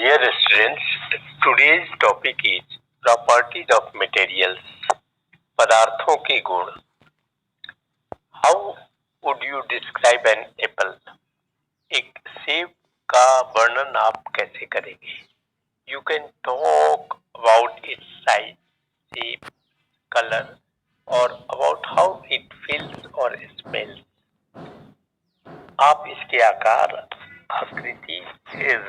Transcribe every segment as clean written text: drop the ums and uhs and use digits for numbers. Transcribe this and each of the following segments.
Dear students, today's topic is properties of materials. पदार्थों के गुण. How would you describe an apple? एक सेब का वर्णन आप कैसे करेंगे? You can talk about its size, shape, color, or about how it feels or smells. आप इसके आकार, आकृति,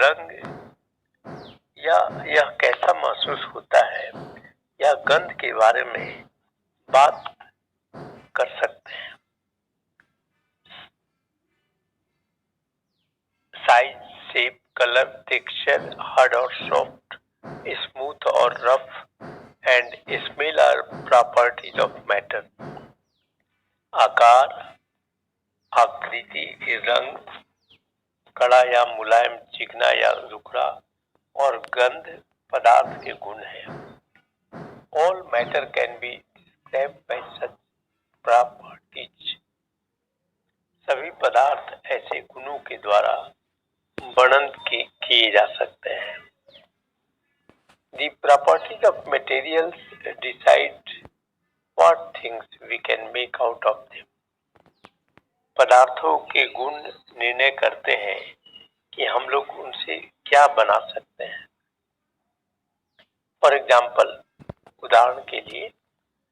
रंग या यह कैसा महसूस होता है या गंध के बारे में बात कर सकते हैं. Size, shape, colour, texture, hard और सॉफ्ट, स्मूथ और rough, and smell are properties of matter. आकार, आकृति, रंग, कड़ा या मुलायम, चिकना या रुखड़ा, और गंध पदार्थ के गुण हैं. All matter can be described by such properties. सभी पदार्थ ऐसे गुणों के द्वारा वर्णन किए जा सकते हैं. The properties of materials decide what things we can make out of them. पदार्थों के गुण निर्णय करते हैं कि हम लोग उनसे क्या बना सकते हैं. फॉर एग्जाम्पल, उदाहरण के लिए,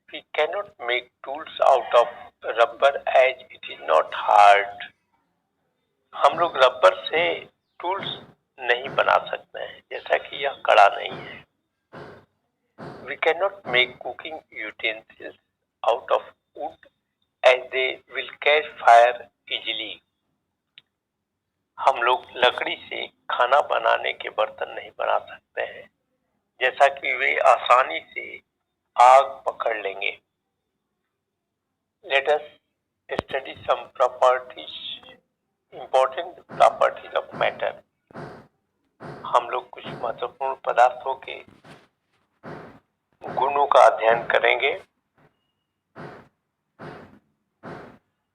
we cannot make tools out of rubber as it is not hard. हम लोग रबर से टूल्स नहीं बना सकते हैं जैसा कि यह कड़ा नहीं है. We cannot make cooking utensils out of wood as they will catch fire easily. हम लोग लकड़ी से खाना बनाने के बर्तन नहीं बना सकते हैं जैसा कि वे आसानी से आग पकड़ लेंगे. Let us study some properties, important properties of matter. हम लोग कुछ महत्वपूर्ण पदार्थों के गुणों का अध्ययन करेंगे.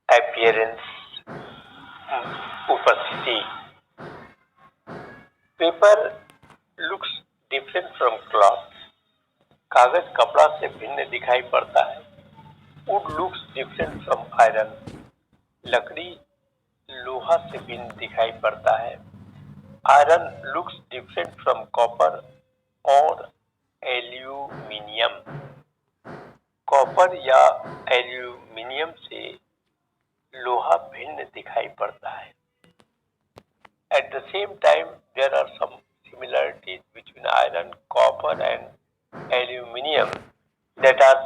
Appearance, उपस्थिति. Paper looks different from cloth. कागज कपड़ा से भिन्न दिखाई पड़ता है. Wood looks different from iron. लकड़ी लोहा से भिन्न दिखाई पड़ता है. Iron looks different from copper और एल्यूमिनियम. कॉपर या एल्यूमिनियम से लोहा भिन्न दिखाई पड़ता है. At the same time, there are some similarities between iron, copper and aluminium that are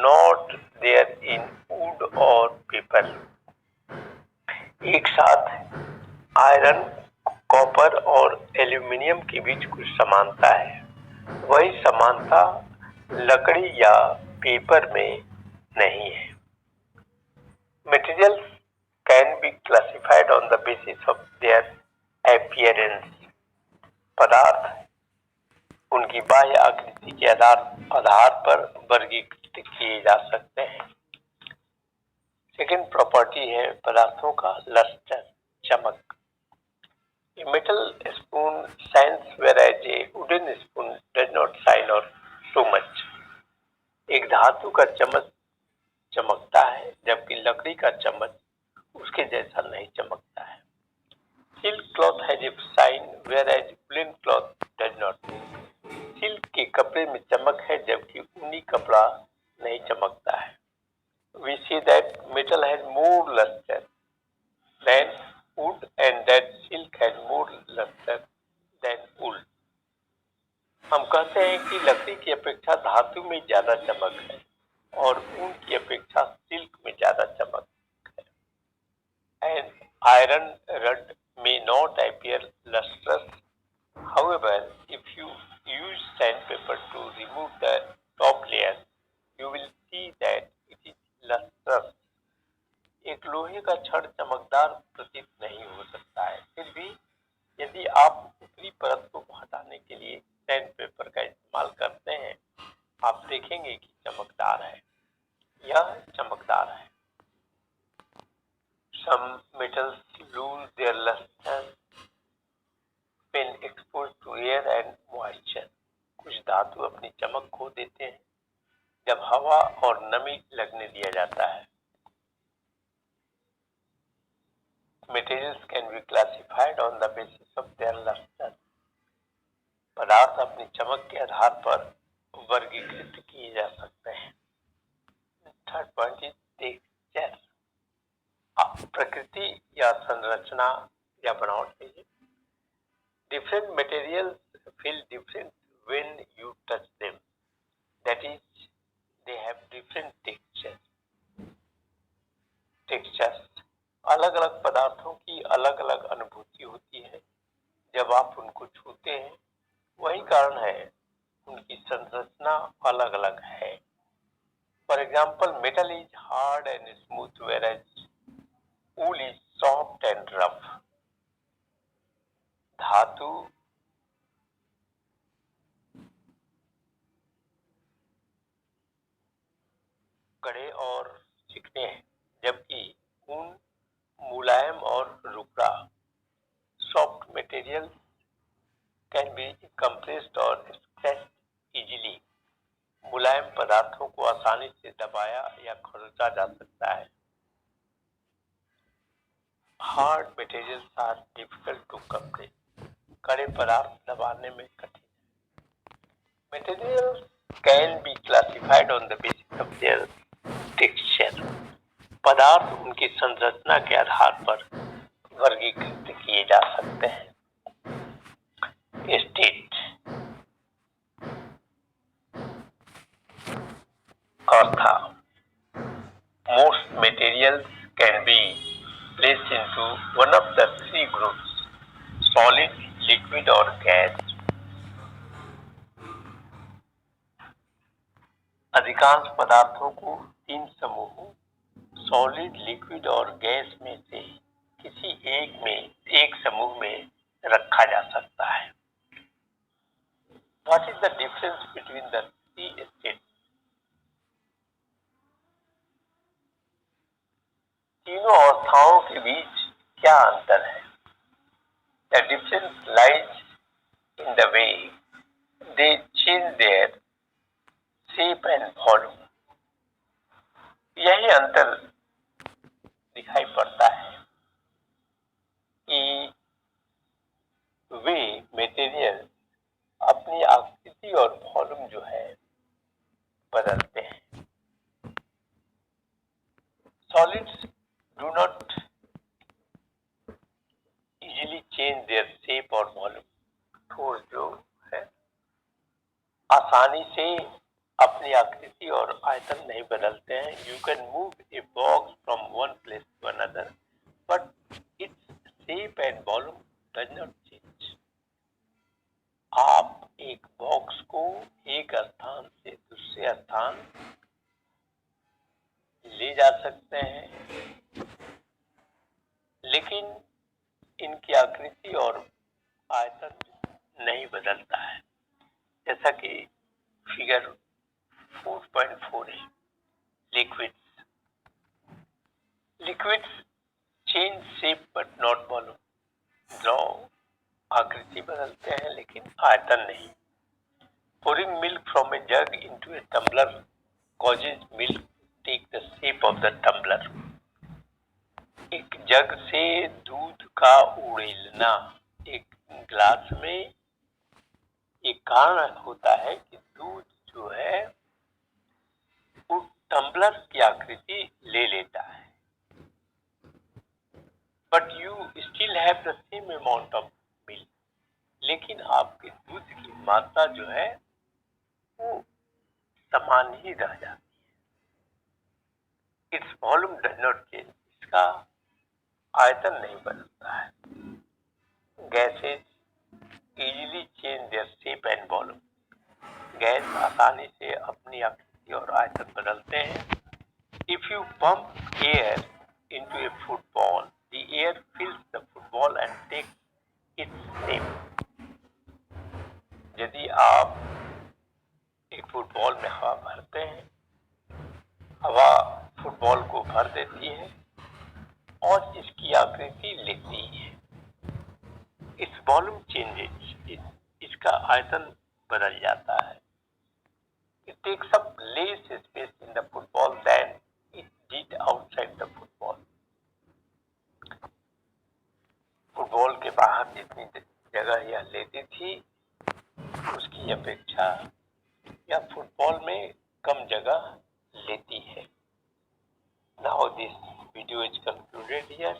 not there in wood or paper. एक साथ आयरन, कॉपर और एल्यूमिनियम के बीच कुछ समानता है. वही समानता लकड़ी या पेपर में नहीं है. Materials can be classified on the basis of their appearance. पदार्थ उनकी बाह्य आकृति के आधार पर वर्गीकृत किए जा सकते हैं. सेकेंड प्रॉपर्टी है पदार्थों का लस्टर, चमक. A metal spoon shines whereas a wooden spoon does not shine or so much. एक धातु का चम्मच चमकता है जबकि लकड़ी का चम्मच उसके जैसा नहीं चमकता है. Silk cloth has a shine whereas woolen cloth does not. Silk के कपड़े में चमक है जबकि ऊनी कपड़ा नहीं चमकता है. We see that metal has more luster than wood and that silk has more luster than wool. हम कहते हैं कि लकड़ी की अपेक्षा धातु में ज्यादा चमक है और ऊन की अपेक्षा सिल्क में ज्यादा चमक है. And iron rod may not appear lustrous. However, if you use sandpaper to remove the top layer, you will see that it is lustrous. एक लोहे का छड़ चमकदार प्रतीत नहीं हो सकता है. फिर भी यदि आप ऊपरी परत को हटाने के लिए सैंडपेपर का इस्तेमाल करते हैं, आप देखेंगे कि चमकदार है. यह चमकदार है. Some metals lose their luster when exposed to air धातु अपनी चमक खो देते हैं जब हवा और नमी लगने दिया जाता है। Materials can be classified on the basis of their luster. पदार्थ अपनी चमक के आधार पर वर्गीकृत किए जा सकते हैं। Third point is texture. प्रकृति या संरचना या बनावट है। Different materials feel different when you touch them. That is, they have different textures. अलग अलग पदार्थों की अलग अलग अनुभूति होती है जब आप उनको छूते हैं। वही कारण है उनकी संरचना अलग अलग है। For example, metal is hard and smooth whereas wool is soft and rough. धातु कड़े और चिकने हैं जबकि ऊन मुलायम और रुखरा। Soft material can be compressed और स्क्रैच्ड इजीली। मुलायम पदार्थों को आसानी से दबाया या खरोचा जा सकता है। Hard materials are difficult to compress. कड़े पदार्थ दबाने में कठिन। Materials can be classified on the basis of their texture. पदार्थ उनकी संरचना के आधार पर वर्गीकृत किए जा सकते हैं। स्टेट अवस्था। Most materials can B placed into one of the three groups: solid, liquid or gas. अधिकांश पदार्थों को तीन समूहों सॉलिड, लिक्विड और गैस में से किसी एक समूह में रखा जा सकता है। What is the difference between the three states? तीनों अवस्थाओं के बीच क्या अंतर है? The difference lies in the way they change their shape and volume. यही अंतर दिखाई पड़ता है कि वे मटेरियल अपनी आकृति और वॉल्यूम जो है बदलते हैं। Solids do not easily change their shape or volume. ठोस जो है आसानी से अपनी आकृति और आयतन नहीं बदलते हैं। You can move a box from one place to another, but its shape and volume does not change. आप एक बॉक्स को एक स्थान से दूसरे स्थान ले जा सकते हैं, लेकिन इनकी आकृति और आयतन नहीं बदलता है। जैसा कि फिगर 4.4 है। Liquids change shape but not volume. द्रव आकृति बदलते हैं लेकिन आयतन नहीं। Pouring milk from a jug into a tumbler causes milk to take the shape of the tumbler. एक जग से दूध का उड़ेलना एक ग्लास में एक कारण होता है कि दूध जो है वो टम्बलर की आकृति ले लेता है। But you still have the same amount of milk. लेकिन आपके दूध की मात्रा जो है वो समान ही रह जाती है। Its volume does not change. इसका आयतन नहीं बदलता है। Gases easily change their shape and volume. Gas आसानी से अपनी आकृति और आयतन बदलते हैं। If you pump air into a football, the air fills the football and takes its shape. यदि आप एक फुटबॉल में हवा भरते हैं, हवा फुटबॉल को भर देती है और इसकी आकृति लेती है। इस वॉल्यूम चेंजेस, इसका आयतन बदल जाता है। It takes up less space in the football than it did outside the football. Football के बाहर जितनी जगह यह लेती थी उसकी अपेक्षा यह फुटबॉल में कम जगह लेती है. Now this video is concluded here.